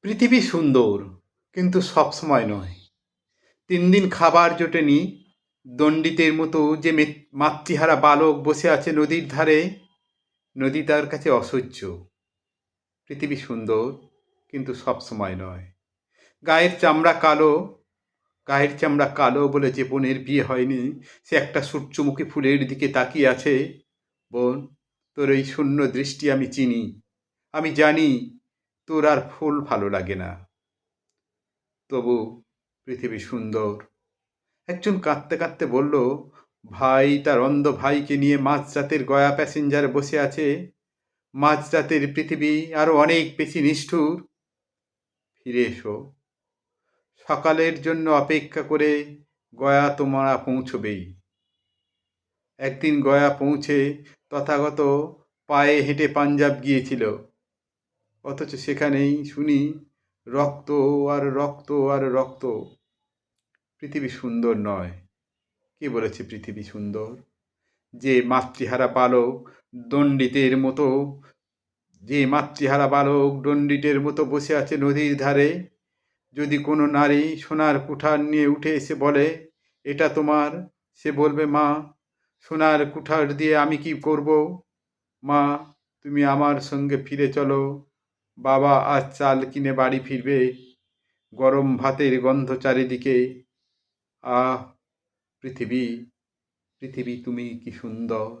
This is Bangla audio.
পৃথিবী সুন্দর, কিন্তু সবসময় নয়। ৩ দিন খাবার জোটেনি দণ্ডিতের মতো যে মাতৃহারা বালক বসে আছে নদীর ধারে, নদী তার কাছে অসহ্য। পৃথিবী সুন্দর, কিন্তু সবসময় নয়। গায়ের চামড়া কালো, গায়ের চামড়া কালো বলে যে বোনের বিয়ে হয়নি, সে একটা সূর্যমুখী ফুলের দিকে তাকিয়ে আছে। বোন, তোর এই শূন্য দৃষ্টি আমি চিনি। আমি জানি তোর আর ফুল ভালো লাগে না, তবু পৃথিবী সুন্দর। একজন কাঁদতে কাঁদতে বলল, ভাই তার অন্ধ ভাইকে নিয়ে মাঝরাতের গয়া প্যাসেঞ্জারে বসে আছে। মাঝরাতের পৃথিবী আরো অনেক বেশি নিষ্ঠুর। ফিরে এসো, সকালের জন্য অপেক্ষা করে গয়া তোমরা পৌঁছবেই। একদিন গয়া পৌঁছে তথাগত পায়ে হেঁটে পাঞ্জাব গিয়েছিল, অথচ সেখানেই শুনি রক্ত আর রক্ত আর রক্ত। পৃথিবী সুন্দর নয়। কে বলেছে পৃথিবী সুন্দর? যে মাতৃহারা বালক দণ্ডিতের মতো, যে মাতৃহারা বালক দণ্ডিতের মতো বসে আছে নদীর ধারে, যদি কোনো নারী সোনার কুঠার নিয়ে উঠে এসে বলে, এটা তোমার, সে বলবে, মা, সোনার কুঠার দিয়ে আমি কি করব? মা, তুমি আমার সঙ্গে ফিরে চলো। বাবা আজ চাল কিনে বাড়ি ফিরবে, গরম ভাতের গন্ধ চারিদিকে। আহ, পৃথিবী, পৃথিবী তুমি কি সুন্দর!